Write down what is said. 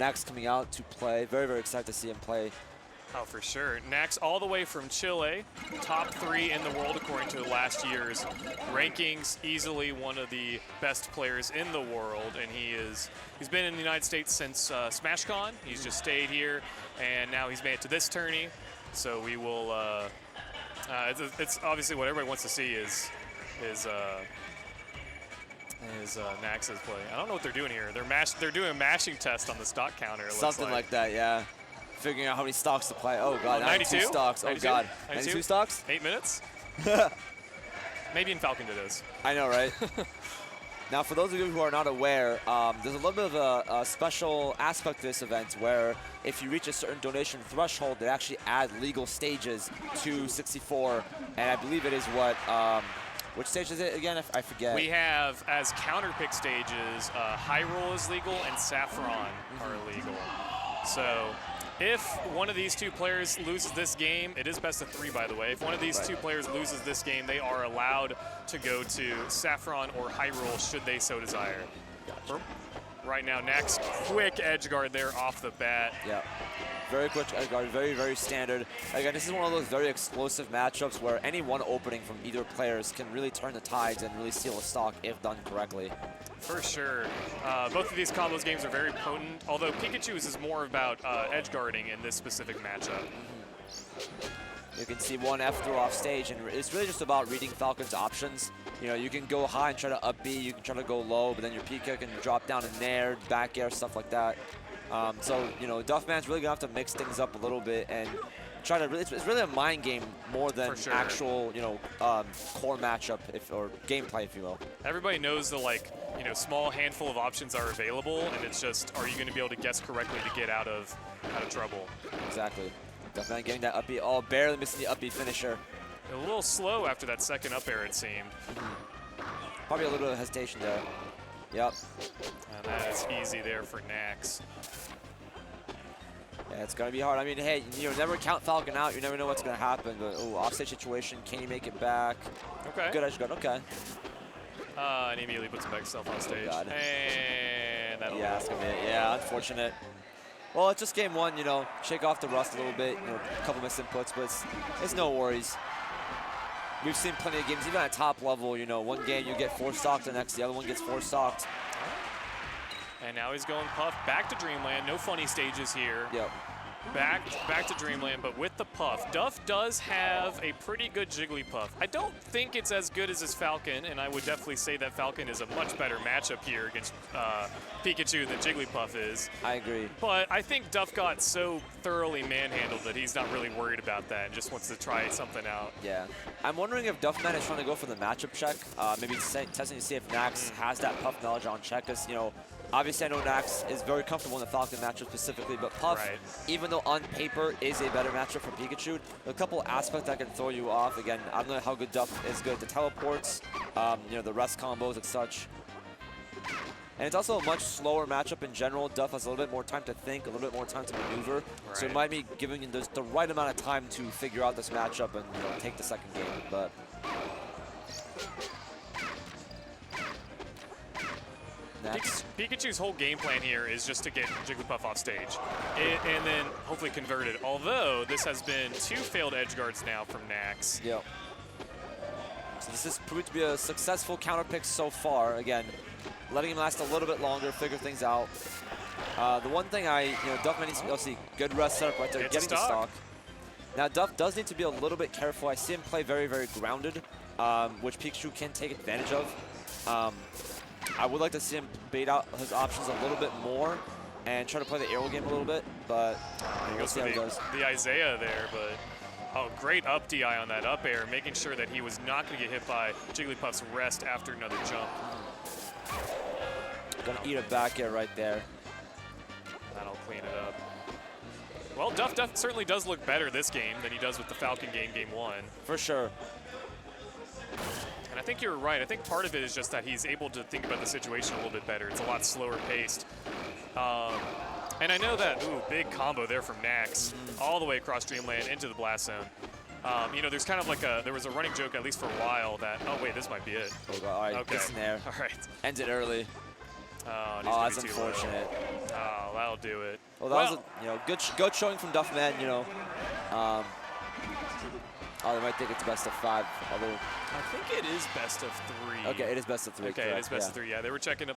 Nax coming out to play. Very, very excited to see him play. Oh, for sure. Nax all the way from Chile, top 3 in the world according to last year's rankings. Easily one of the best players in the world, and he's been in the United States since SmashCon. He's just stayed here, and now he's made it to this tourney. So we will. It's obviously what everybody wants to see is Nax's play. I don't know what they're doing here. They're doing a mashing test on the stock counter. It Something looks like that, yeah. Figuring out how many stocks to play. Oh god, 92 stocks. 92? Oh god, 92 stocks? 8 minutes? Maybe in Falcon it is. I know, right? Now, for those of you who are not aware, there's a little bit of a special aspect to this event where if you reach a certain donation threshold, they actually add legal stages to 64, and I believe it is what. Which stage is it again? I forget. We have, as counterpick stages, Hyrule is legal and Saffron are illegal. So if one of these 2 players loses this game, it is best of 3, by the way. If one of these 2 players loses this game, they are allowed to go to Saffron or Hyrule should they so desire. Gotcha. Right now, Nax, quick edge guard there off the bat. Yeah. Very quick edge guard, very, very standard. Again, this is one of those very explosive matchups where any one opening from either players can really turn the tides and really steal a stock if done correctly. For sure. Both of these combos games are very potent, although Pikachu's is more about edge guarding in this specific matchup. You can see one F throw off stage, and it's really just about reading Falcon's options. You know, you can go high and try to up B, you can try to go low, but then your Pika can drop down in nair, back air, stuff like that. So, you know, Duffman's really going to have to mix things up a little bit and try to really, it's really a mind game more than actual, you know, core matchup or gameplay, if you will. Everybody knows the, like, you know, small handful of options are available, and it's just, are you going to be able to guess correctly to get out of trouble? Exactly. Duffman getting that up B, oh, barely missing the up B finisher. A little slow after that second up air, it seemed. Probably a little bit of hesitation there. Yep. And that is easy there for Nax. Yeah, it's going to be hard. I mean, hey, you know, never count Falcon out. You never know what's going to happen. But, oh, offstage situation. Can he make it back? Okay. Good edge guard. Okay. And he immediately puts himself on stage. Oh, God. And that'll yeah, it's going to be it. Yeah, unfortunate. Well, it's just game 1, you know, shake off the rust a little bit, you know, a couple missed inputs, but it's no worries. We've seen plenty of games, even at top level, you know, one game you get 4 stocked, the next the other one gets 4 stocked. And now he's going Puff back to Dreamland. No funny stages here. Yep. Back to Dreamland, but with the Puff. Duff does have a pretty good Jigglypuff. I don't think it's as good as his Falcon, and I would definitely say that Falcon is a much better matchup here against Pikachu than Jigglypuff is. I agree. But I think Duff got so thoroughly manhandled that he's not really worried about that and just wants to try something out. Yeah. I'm wondering if Duffman is trying to go for the matchup check, maybe testing to see if Nax has that Puff knowledge on check, because, you know, obviously I know Nax is very comfortable in the Falcon matchup specifically, but Puff, even though on paper is a better matchup for Pikachu, a couple aspects that can throw you off. Again, I don't know how good Duff is good at the teleports, you know, the rest combos and such. And it's also a much slower matchup in general. Duff has a little bit more time to think, a little bit more time to maneuver. So it might be giving you the right amount of time to figure out this matchup and, you know, take the second game. But Pikachu's whole game plan here is just to get Jigglypuff off stage and then hopefully convert it. Although this has been 2 failed edge guards now from Nax. Yep. So this has proved to be a successful counter pick so far. Again, letting him last a little bit longer, figure things out. The one thing Duffman needs to see good rest setup right there, getting the stock. Now Duff does need to be a little bit careful. I see him play very, very grounded, which Pikachu can take advantage of. I would like to see him bait out his options a little bit more and try to play the aerial game a little bit, but we'll see how it goes. The Isaiah there, but oh, great up DI on that up air, making sure that he was not going to get hit by Jigglypuff's rest after another jump. Gonna eat a back air right there. That'll clean it up. Well, Duff certainly does look better this game than he does with the Falcon game 1. For sure. And I think you're right. I think part of it is just that he's able to think about the situation a little bit better. It's a lot slower paced. And I know that, ooh, big combo there from Nax, all the way across Dreamland into the blast zone. You know, there's kind of like there was a running joke, at least for a while, that, oh wait, this might be it. Oh, God. All right, okay. Snare. All right. Ends it early. Oh, that's unfortunate. Oh, that'll do it. Well, that was a good showing from Duffman. Oh, they might think it's best of 5. Although I think it is best of 3. okay, it is best of 3. Okay, correct, it is best of 3. Yeah, they were checking up.